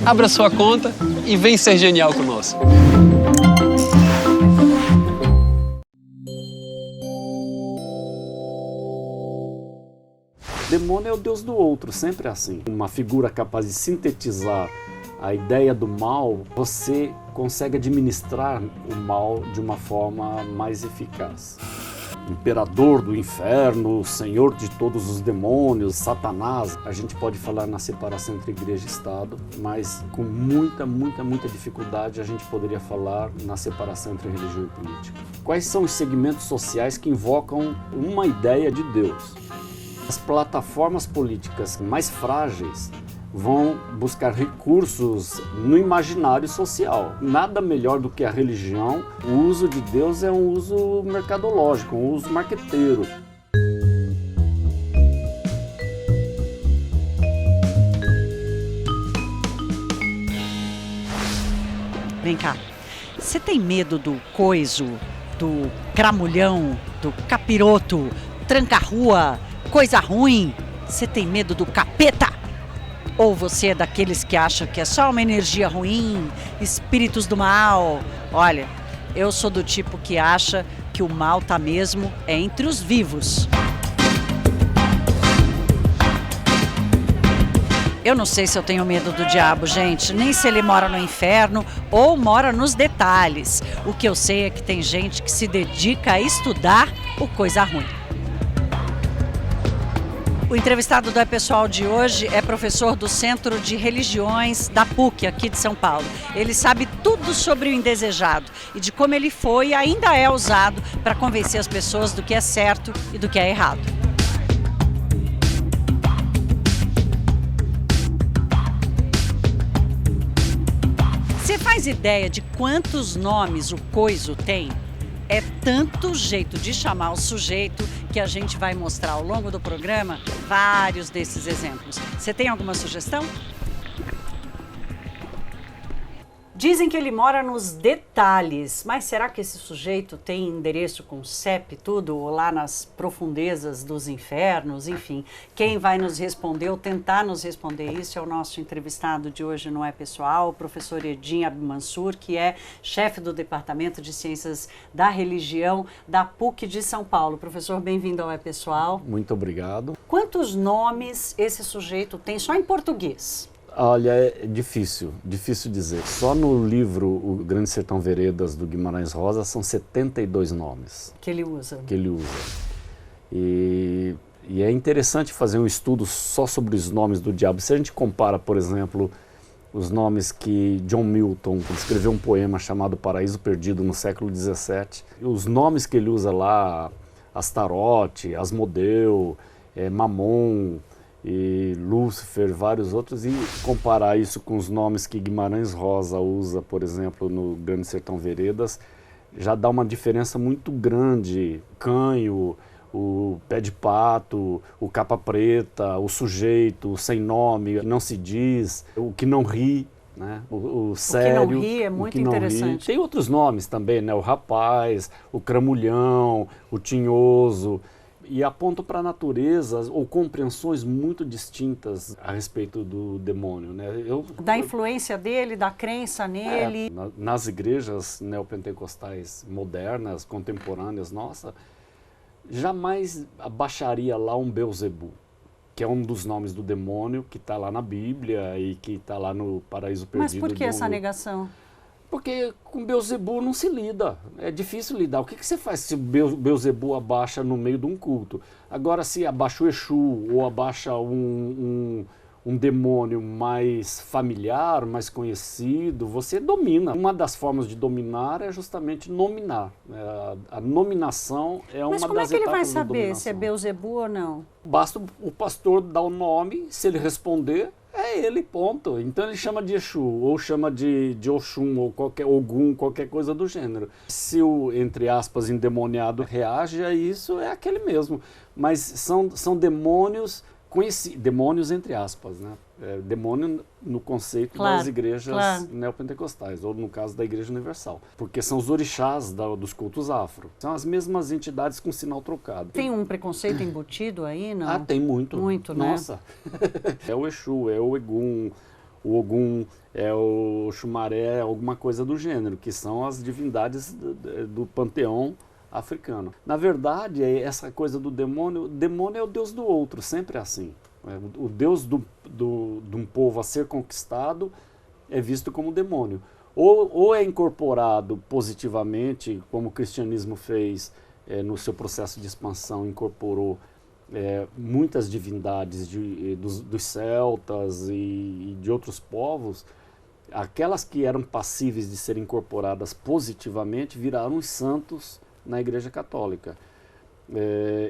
abra sua conta e vem ser genial conosco. Demônio é o Deus do outro, sempre é assim. Uma figura capaz de sintetizar a ideia do mal, você consegue administrar o mal de uma forma mais eficaz. Imperador do inferno, senhor de todos os demônios, Satanás. A gente pode falar na separação entre igreja e Estado, mas com muita dificuldade a gente poderia falar na separação entre religião e política. Quais são os segmentos sociais que invocam uma ideia de Deus? As plataformas políticas mais frágeis vão buscar recursos no imaginário social. Nada melhor do que a religião. O uso de Deus é um uso mercadológico, um uso marqueteiro. Vem cá, você tem medo do coiso, do cramulhão, do capiroto, tranca-rua, coisa ruim? Você tem medo do capeta? Ou você é daqueles que acham que é só uma energia ruim, espíritos do mal? Olha, eu sou do tipo que acha que o mal tá mesmo entre os vivos. Eu não sei se eu tenho medo do diabo, gente, nem se ele mora no inferno ou mora nos detalhes. O que eu sei é que tem gente que se dedica a estudar o coisa ruim. O entrevistado do É Pessoal de hoje é professor do Centro de Religiões da PUC, aqui de São Paulo. Ele sabe tudo sobre o indesejado e de como ele foi e ainda é usado para convencer as pessoas do que é certo e do que é errado. Você faz ideia de quantos nomes o coiso tem? É tanto jeito de chamar o sujeito que a gente vai mostrar ao longo do programa vários desses exemplos. Você tem alguma sugestão? Dizem que ele mora nos detalhes, mas será que esse sujeito tem endereço com CEP tudo, ou lá nas profundezas dos infernos, enfim? Quem vai nos responder ou tentar nos responder isso é o nosso entrevistado de hoje no É Pessoal, o professor Edim Abmansur, que é chefe do Departamento de Ciências da Religião da PUC de São Paulo. Professor, bem-vindo ao É Pessoal. Muito obrigado. Quantos nomes esse sujeito tem só em português? Olha, é difícil dizer. Só no livro O Grande Sertão Veredas, do Guimarães Rosa, são 72 nomes. Que ele usa. E é interessante fazer um estudo só sobre os nomes do diabo. Se a gente compara, por exemplo, os nomes que John Milton escreveu um poema chamado Paraíso Perdido no século XVII, os nomes que ele usa lá, Astarote, Asmodeu, Mamon, e Lúcifer, vários outros, e comparar isso com os nomes que Guimarães Rosa usa, por exemplo, no Grande Sertão Veredas, já dá uma diferença muito grande. Canho, o pé de pato, o capa preta, o sujeito, o sem nome, não se diz, o que não ri, né? O sério. O que não ri é muito interessante. Tem outros nomes também, né? O rapaz, o cramulhão, o tinhoso. E apontam para a natureza ou compreensões muito distintas a respeito do demônio, né? Da influência dele, da crença nele. Nas igrejas neopentecostais modernas, contemporâneas, nossa, jamais abaixaria lá um Beelzebub, que é um dos nomes do demônio que está lá na Bíblia e que está lá no Paraíso Perdido. Mas por que essa negação? Porque com Beelzebub não se lida, é difícil lidar. O que você faz se o Beelzebub abaixa no meio de um culto? Agora, se abaixa o Exu ou abaixa um demônio mais familiar, mais conhecido, você domina. Uma das formas de dominar é justamente nominar. A nominação é uma das etapas da dominação. Mas como é que ele vai saber se é Beelzebub ou não? Basta o pastor dar o nome, se ele responder, é ele, ponto. Então ele chama de Exu, ou chama de Oxum, ou qualquer Ogum, qualquer coisa do gênero. Se o, entre aspas, endemoniado reage a isso, é aquele mesmo. Mas são demônios conhecidos, demônios entre aspas, né? Demônio no conceito das igrejas neopentecostais, ou no caso da Igreja Universal. Porque são os orixás dos cultos afro. São as mesmas entidades com sinal trocado. Tem um preconceito embutido aí, não? Ah, tem muito. Muito, né? Nossa. É o Exu, é o Egum, o Ogum, é o Xumaré, alguma coisa do gênero, que são as divindades do panteão africano. Na verdade, essa coisa do demônio, o demônio é o deus do outro, sempre é assim. O deus de um povo a ser conquistado é visto como demônio. Ou é incorporado positivamente, como o cristianismo fez no seu processo de expansão, incorporou muitas divindades dos celtas e de outros povos. Aquelas que eram passíveis de serem incorporadas positivamente viraram os santos na Igreja Católica.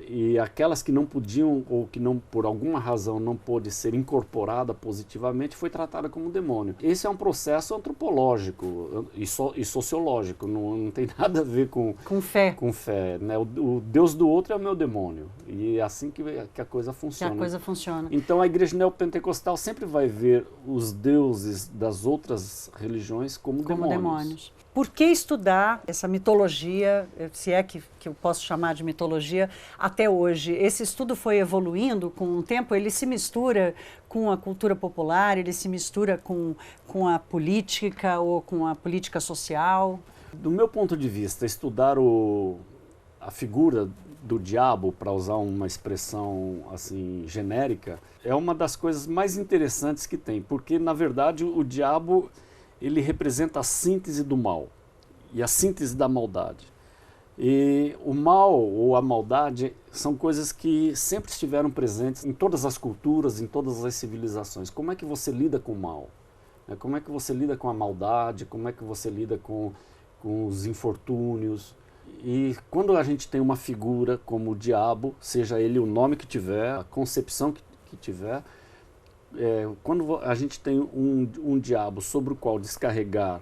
E aquelas que não podiam, ou que não, por alguma razão não pôde ser incorporada positivamente, foi tratada como demônio. Esse é um processo antropológico e sociológico, não tem nada a ver com fé. Com fé, né? O Deus do outro é o meu demônio, e é assim que a coisa funciona. Então a igreja neopentecostal sempre vai ver os deuses das outras religiões como demônios. Por que estudar essa mitologia, se é que eu posso chamar de mitologia, até hoje? Esse estudo foi evoluindo com o tempo, ele se mistura com a cultura popular, ele se mistura com a política ou com a política social? Do meu ponto de vista, estudar a figura do diabo, para usar uma expressão assim genérica, é uma das coisas mais interessantes que tem, porque na verdade o diabo ele representa a síntese do mal e a síntese da maldade. E o mal ou a maldade são coisas que sempre estiveram presentes em todas as culturas, em todas as civilizações. Como é que você lida com o mal? Como é que você lida com a maldade? Como é que você lida com os infortúnios? E quando a gente tem uma figura como o diabo, seja ele o nome que tiver, a concepção que tiver, quando a gente tem um diabo sobre o qual descarregar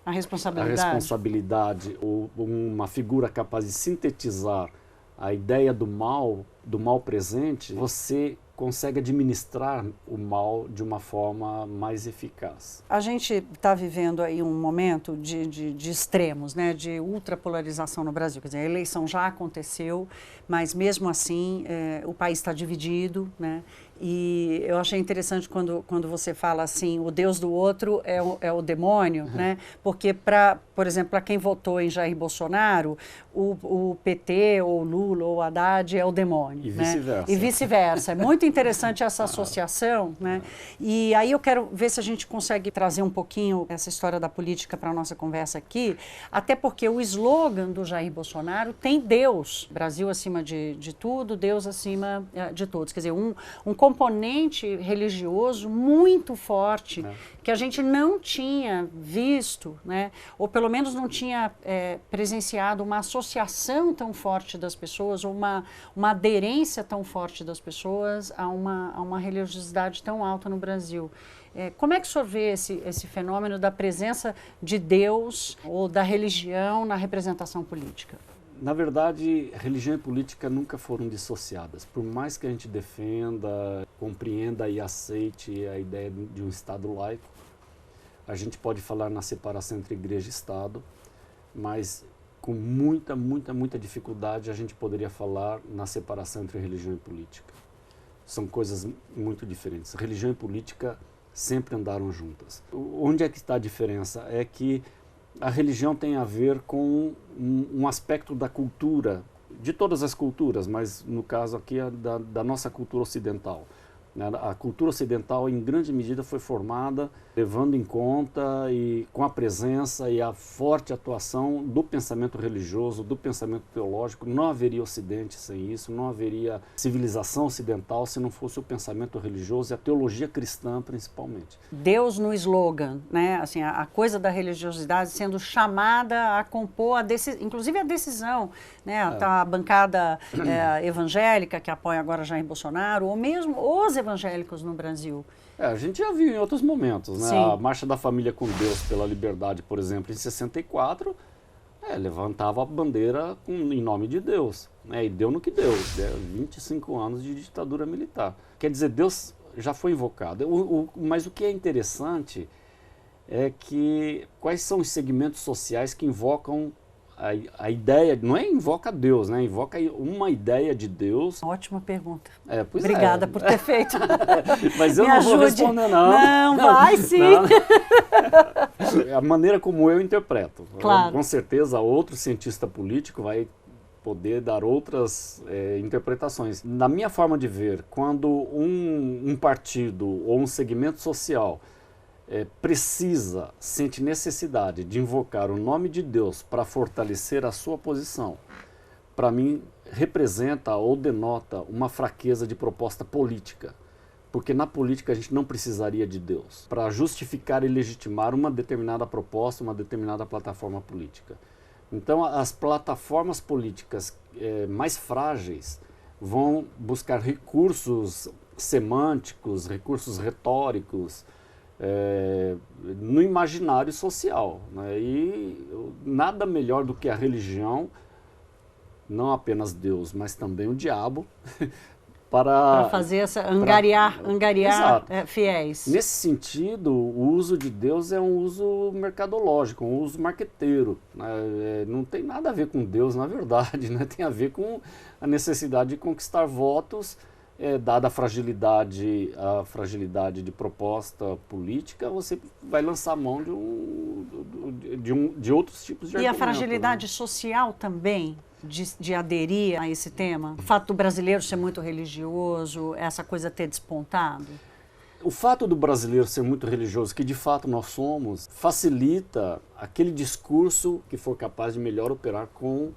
a responsabilidade, ou uma figura capaz de sintetizar a ideia do mal presente, você consegue administrar o mal de uma forma mais eficaz. A gente está vivendo aí um momento de extremos, né, de ultrapolarização no Brasil. Quer dizer, a eleição já aconteceu, mas mesmo assim o país está dividido, né? E eu achei interessante quando você fala assim, o Deus do outro é o demônio, né? Porque, por exemplo, para quem votou em Jair Bolsonaro, o PT, ou Lula, ou Haddad é o demônio. E vice-versa. Né? E vice-versa. É muito interessante essa associação, né? E aí eu quero ver se a gente consegue trazer um pouquinho essa história da política para a nossa conversa aqui, até porque o slogan do Jair Bolsonaro tem Deus, Brasil acima de tudo, Deus acima de todos. Quer dizer, um componente religioso muito forte, que a gente não tinha visto, né? Ou pelo menos não tinha presenciado uma associação tão forte das pessoas, ou uma aderência tão forte das pessoas a uma religiosidade tão alta no Brasil. Como é que o senhor vê esse fenômeno da presença de Deus ou da religião na representação política? Na verdade, religião e política nunca foram dissociadas. Por mais que a gente defenda, compreenda e aceite a ideia de um Estado laico, a gente pode falar na separação entre igreja e Estado, mas com muita dificuldade a gente poderia falar na separação entre religião e política. São coisas muito diferentes. Religião e política sempre andaram juntas. Onde é que está a diferença? É que a religião tem a ver com um aspecto da cultura, de todas as culturas, mas no caso aqui da nossa cultura ocidental. A cultura ocidental, em grande medida, foi formada levando em conta e com a presença e a forte atuação do pensamento religioso, do pensamento teológico. Não haveria Ocidente sem isso, não haveria civilização ocidental se não fosse o pensamento religioso e a teologia cristã, principalmente. Deus no slogan, né? Assim, a coisa da religiosidade sendo chamada a compor, inclusive a decisão, né? A bancada evangélica que apoia agora Jair Bolsonaro, ou mesmo os evangélicos no Brasil. A gente já viu em outros momentos, né? Sim. A Marcha da Família com Deus pela Liberdade, por exemplo, em 64, levantava a bandeira em nome de Deus, né? E deu no que deu, 25 anos de ditadura militar. Quer dizer, Deus já foi invocado. Mas o que é interessante é que quais são os segmentos sociais que invocam a ideia, não é invoca Deus, né? Invoca uma ideia de Deus. Ótima pergunta. Pois Obrigada por ter feito. Mas eu Me não vou ajude. responder, não. Não, vai sim. Não. A maneira como eu interpreto. Claro. Com certeza, outro cientista político vai poder dar outras interpretações. Na minha forma de ver, quando um partido ou um segmento social sente necessidade de invocar o nome de Deus para fortalecer a sua posição, para mim representa ou denota uma fraqueza de proposta política. Porque na política a gente não precisaria de Deus para justificar e legitimar uma determinada proposta, uma determinada plataforma política. Então as plataformas políticas mais frágeis vão buscar recursos semânticos, recursos retóricos, no imaginário social, né? E nada melhor do que a religião, não apenas Deus, mas também o diabo, para fazer essa angariar fiéis. Nesse sentido, o uso de Deus é um uso mercadológico, um uso marqueteiro, né? Não tem nada a ver com Deus, na verdade, né? Tem a ver com a necessidade de conquistar votos, dada a fragilidade de proposta política, você vai lançar mão de outros tipos de argumentos. E a fragilidade social também? De aderir a esse tema? O fato do brasileiro ser muito religioso, essa coisa ter despontado? O fato do brasileiro ser muito religioso, que de fato nós somos, facilita aquele discurso que for capaz de melhor operar com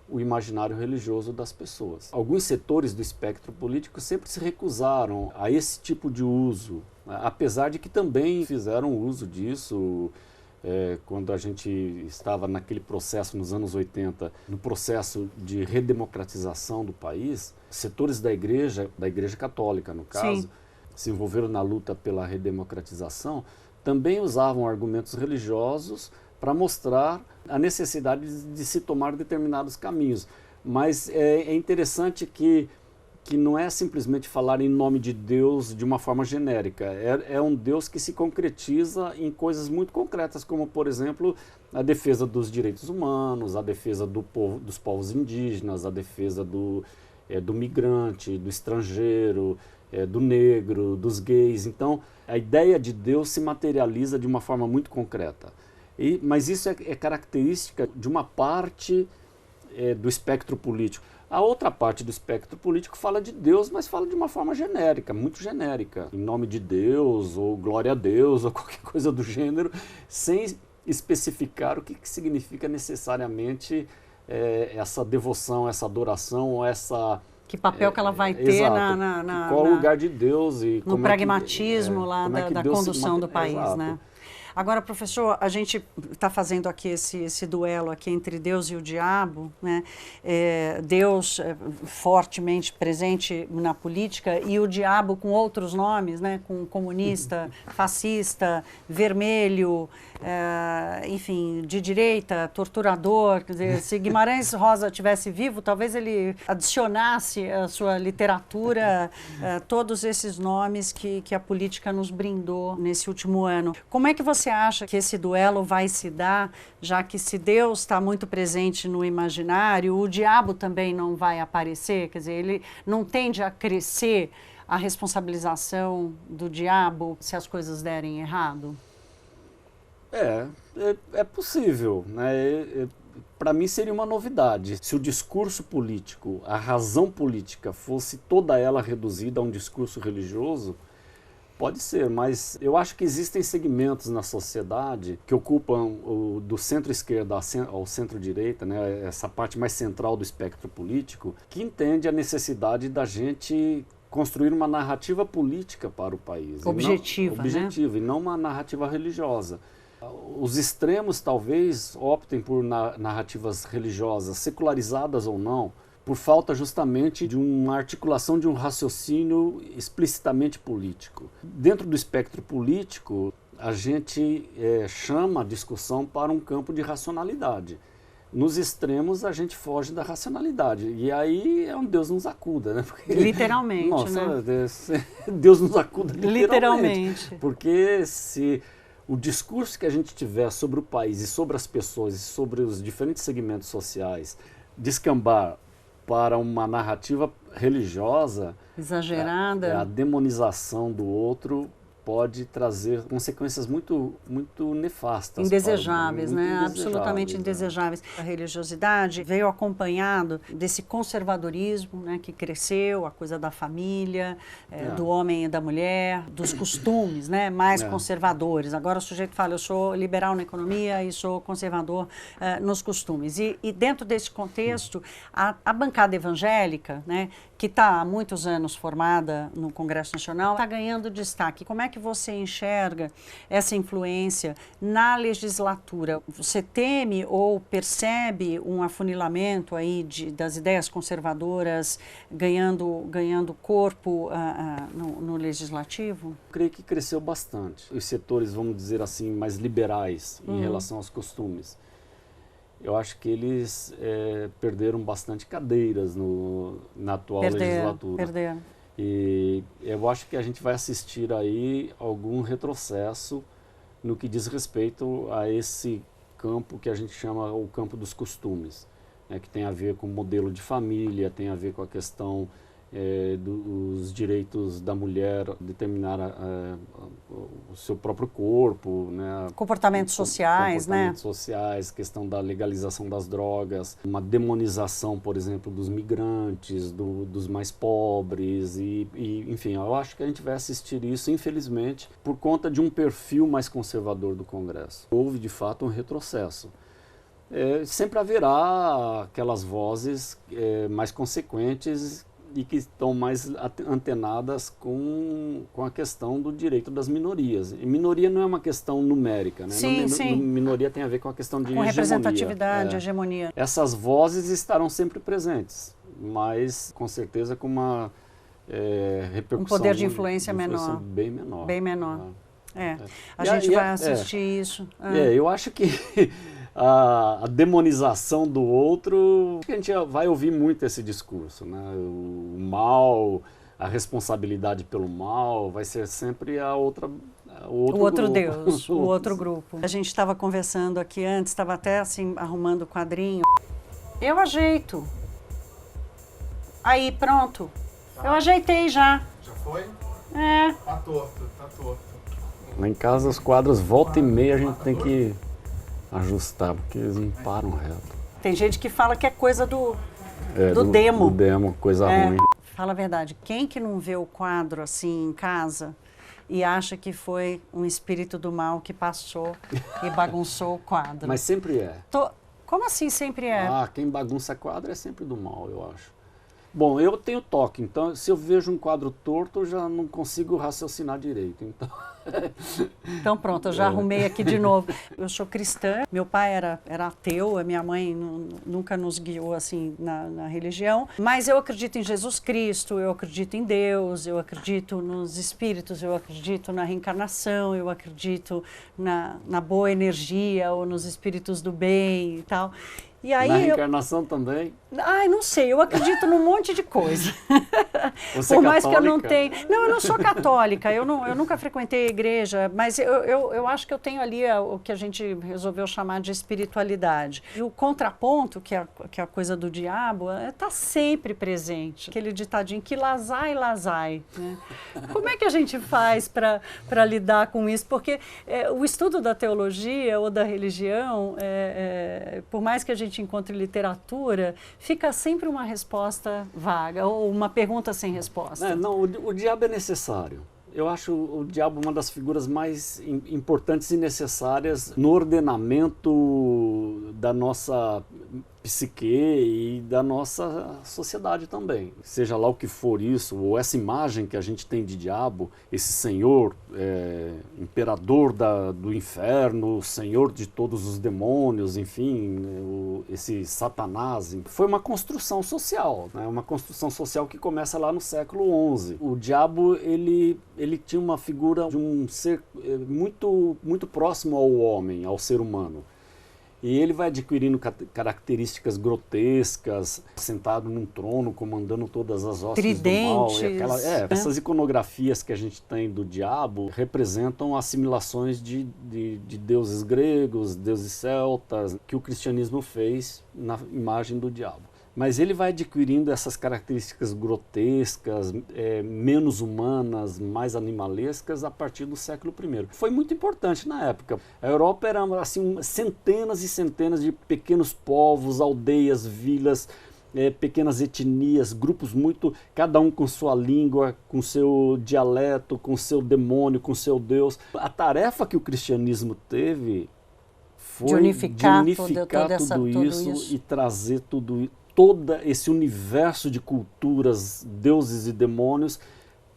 o imaginário religioso das pessoas. Alguns setores do espectro político sempre se recusaram a esse tipo de uso, né? Apesar de que também fizeram uso disso. Quando a gente estava naquele processo nos anos 80, no processo de redemocratização do país, setores da igreja católica, no caso, se envolveram na luta pela redemocratização, também usavam argumentos religiosos para mostrar a necessidade de se tomar determinados caminhos. Mas é interessante que não é simplesmente falar em nome de Deus de uma forma genérica. É um Deus que se concretiza em coisas muito concretas, como, por exemplo, a defesa dos direitos humanos, a defesa dos povos indígenas, a defesa do migrante, do estrangeiro, do negro, dos gays. Então, a ideia de Deus se materializa de uma forma muito concreta. Mas isso é característica de uma parte do espectro político. A outra parte do espectro político fala de Deus, mas fala de uma forma genérica, muito genérica. Em nome de Deus, ou glória a Deus, ou qualquer coisa do gênero, sem especificar o que significa necessariamente essa devoção, essa adoração, ou essa... Que papel que ela vai ter qual o lugar de Deus e no pragmatismo lá da condução do país, exato. né? Agora, professor, a gente está fazendo aqui esse duelo aqui entre Deus e o diabo, né? Deus fortemente presente na política e o diabo com outros nomes, né? Com comunista, fascista, vermelho, enfim, de direita, torturador. Quer dizer, se Guimarães Rosa tivesse vivo, talvez ele adicionasse à sua literatura todos esses nomes que a política nos brindou nesse último ano. Como é que você acha que esse duelo vai se dar, já que se Deus está muito presente no imaginário, o diabo também não vai aparecer? Quer dizer, ele não tende a crescer a responsabilização do diabo se as coisas derem errado? É possível, né? Para mim seria uma novidade. Se o discurso político, a razão política fosse toda ela reduzida a um discurso religioso, pode ser, mas eu acho que existem segmentos na sociedade que ocupam do centro-esquerda ao centro-direita, né, essa parte mais central do espectro político, que entende a necessidade da gente construir uma narrativa política para o país. Objetiva, né? E não uma narrativa religiosa. Os extremos talvez optem por narrativas religiosas, secularizadas ou não, por falta justamente de uma articulação de um raciocínio explicitamente político. Dentro do espectro político, a gente chama a discussão para um campo de racionalidade. Nos extremos, a gente foge da racionalidade. E aí é um Deus nos acuda, né? Porque, literalmente, nossa, né? Deus nos acuda literalmente. Literalmente. Porque se o discurso que a gente tiver sobre o país e sobre as pessoas e sobre os diferentes segmentos sociais descambar para uma narrativa religiosa, Exagerada. a demonização do outro pode trazer consequências muito nefastas. Indesejáveis, muito né? indesejáveis, Absolutamente né? indesejáveis. A religiosidade veio acompanhado desse conservadorismo, né, que cresceu, a coisa da família, do homem e da mulher, dos costumes, né, mais conservadores. Agora o sujeito fala, eu sou liberal na economia e sou conservador nos costumes. E dentro desse contexto, a bancada evangélica, né, que está há muitos anos formada no Congresso Nacional, está ganhando destaque. Como é que você enxerga essa influência na legislatura? Você teme ou percebe um afunilamento aí das ideias conservadoras ganhando corpo no legislativo? Eu creio que cresceu bastante. Os setores, vamos dizer assim, mais liberais em relação aos costumes. Eu acho que eles perderam bastante cadeiras na atual legislatura. Perderam. E eu acho que a gente vai assistir aí algum retrocesso no que diz respeito a esse campo que a gente chama o campo dos costumes, né, que tem a ver com o modelo de família, tem a ver com a questão dos direitos da mulher determinar o seu próprio corpo, né, Comportamentos sociais, comportamentos sociais, questão da legalização das drogas, uma demonização, por exemplo, dos migrantes, dos mais pobres e, enfim, eu acho que a gente vai assistir isso, infelizmente, por conta de um perfil mais conservador do Congresso. Houve, de fato, um retrocesso. Sempre haverá aquelas vozes mais consequentes e que estão mais antenadas com a questão do direito das minorias. E minoria não é uma questão numérica, né? Sim. Minoria tem a ver com a questão de com hegemonia. representatividade, hegemonia. Essas vozes estarão sempre presentes, mas com certeza com uma repercussão... Um poder de influência menor. Bem menor. Bem menor. A gente vai assistir isso. Eu acho que a demonização do outro, a gente vai ouvir muito esse discurso, né? O mal, a responsabilidade pelo mal, vai ser sempre o outro grupo. Deus, o outro grupo. A gente estava conversando aqui antes, estava até assim arrumando o quadrinho. Eu ajeito. Aí, pronto. Eu ajeitei já. Já foi? Tá torto, tá torto. Lá em casa os quadros volta e meia a gente tem que ajustar, porque eles não param reto. Tem gente que fala que é coisa do Do demo. demo, coisa ruim. Fala a verdade, quem que não vê o quadro assim em casa e acha que foi um espírito do mal que passou e bagunçou o quadro? Mas sempre é. Como assim sempre é? Quem bagunça quadro é sempre do mal, eu acho. Bom, eu tenho toque, então se eu vejo um quadro torto, eu já não consigo raciocinar direito. Então pronto, eu já arrumei aqui de novo. Eu sou cristã, meu pai era ateu, a minha mãe nunca nos guiou assim na religião, mas eu acredito em Jesus Cristo, eu acredito em Deus, eu acredito nos espíritos, eu acredito na reencarnação, eu acredito na boa energia ou nos espíritos do bem e tal. E aí na reencarnação também? Ai, não sei, eu acredito num monte de coisa. Você Por é mais que eu não católica? tenha... Não, eu não sou católica, eu nunca frequentei a igreja, mas eu acho que eu tenho ali o que a gente resolveu chamar de espiritualidade. E o contraponto, que é a coisa do diabo, está sempre presente. Aquele ditadinho, que lazai, lazai. Né? Como é que a gente faz para lidar com isso? Porque o estudo da teologia ou da religião, por mais que a gente encontre literatura, fica sempre uma resposta vaga ou uma pergunta sem resposta. Não, o diabo é necessário. Eu acho o diabo uma das figuras mais importantes e necessárias no ordenamento da nossa psique e da nossa sociedade também. Seja lá o que for isso, ou essa imagem que a gente tem de diabo, esse senhor, imperador do inferno, senhor de todos os demônios, enfim, esse Satanás, foi uma construção social, né? Uma construção social que começa lá no século XI. O diabo, ele tinha uma figura de um ser muito, muito próximo ao homem, ao ser humano. E ele vai adquirindo características grotescas, sentado num trono, comandando todas as hostes do mal. Tridentes, né? Essas iconografias que a gente tem do diabo representam assimilações de deuses gregos, deuses celtas, que o cristianismo fez na imagem do diabo. Mas ele vai adquirindo essas características grotescas, menos humanas, mais animalescas a partir do século I. Foi muito importante na época. A Europa era assim, centenas e centenas de pequenos povos, aldeias, vilas, pequenas etnias, grupos cada um com sua língua, com seu dialeto, com seu demônio, com seu Deus. A tarefa que o cristianismo teve foi de unificar tudo isso e trazer todo esse universo de culturas, deuses e demônios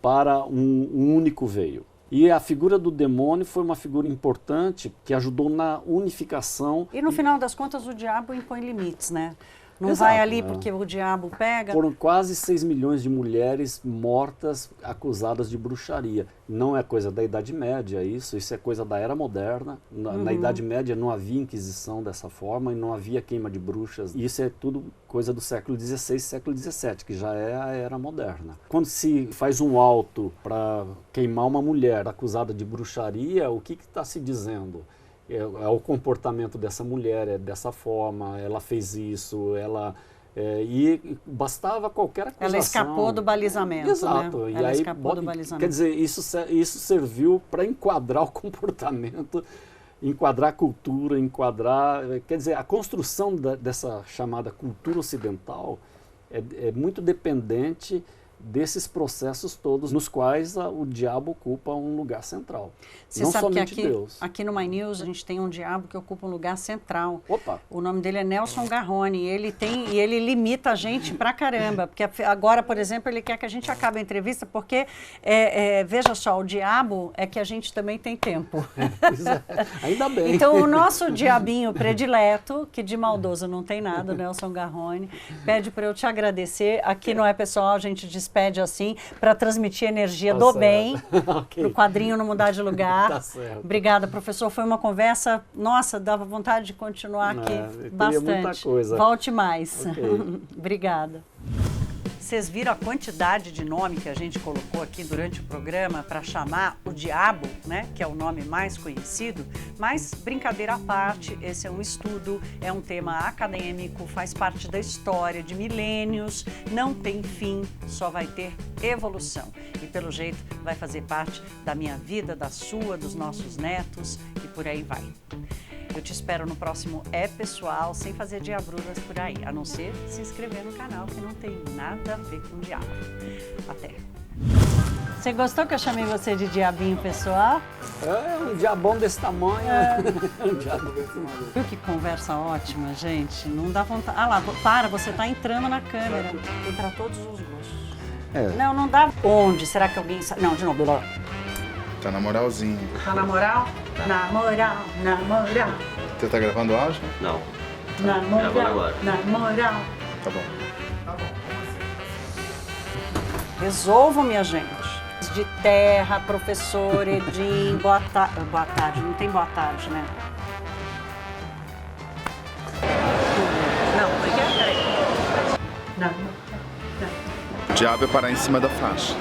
para um único veio. E a figura do demônio foi uma figura importante que ajudou na unificação. E no final das contas o diabo impõe limites, né? Não Exato, vai ali né? porque o diabo pega. Foram quase 6 milhões de mulheres mortas acusadas de bruxaria. Não é coisa da Idade Média isso é coisa da Era Moderna. Na Idade Média não havia inquisição dessa forma e não havia queima de bruxas. Isso é tudo coisa do século XVI, século XVII, que já é a Era Moderna. Quando se faz um auto para queimar uma mulher acusada de bruxaria, o que está se dizendo? É o comportamento dessa mulher, é dessa forma, ela fez isso, e bastava qualquer acusação. Ela escapou do balizamento, Exato. né? E Ela aí, escapou do balizamento. Quer dizer, isso serviu para enquadrar o comportamento, enquadrar a cultura, quer dizer, a construção dessa chamada cultura ocidental é muito dependente desses processos todos, nos quais o diabo ocupa um lugar central. Você não sabe somente que Deus. aqui no My News a gente tem um diabo que ocupa um lugar central. Opa! O nome dele é Nelson Garrone. Ele limita a gente pra caramba. Porque agora, por exemplo, ele quer que a gente acabe a entrevista porque, veja só, o diabo é que a gente também tem tempo. Ainda bem. Então, o nosso diabinho predileto, que de maldoso não tem nada, o Nelson Garrone, pede para eu te agradecer. Aqui não é pessoal, a gente despede assim, para transmitir energia Tá do certo. bem, Ok. para o quadrinho não mudar de lugar. Tá certo. Obrigada, professor. Foi uma conversa, nossa, dava vontade de continuar aqui eu queria bastante. muita coisa. Volte mais. Ok. Obrigada. Vocês viram a quantidade de nome que a gente colocou aqui durante o programa para chamar o diabo, né, que é o nome mais conhecido, mas brincadeira à parte, esse é um estudo, é um tema acadêmico, faz parte da história de milênios, não tem fim, só vai ter evolução. E pelo jeito vai fazer parte da minha vida, da sua, dos nossos netos e por aí vai. Eu te espero no próximo É Pessoal, sem fazer diabruras por aí, a não ser se inscrever no canal, que não tem nada a ver com diabo. Até! Você gostou que eu chamei você de diabinho pessoal? É um diabão desse tamanho. Um diabo desse tamanho. Viu que conversa ótima, gente? Não dá vontade... Ah lá, você tá entrando na câmera. Tem para todos os gostos. Não, não dá... Onde? Será que alguém sabe? Não, de novo. Tá na moralzinha. Tá na moral? Na moral, na moral. Você tá gravando áudio? Não. Na Gravando moral, agora. na moral. Tá bom. Resolvam, minha gente. De terra, professor Edim, boa tarde. Boa tarde, não tem boa tarde, né? Não, peraí. Não. O diabo é parar em cima da faixa.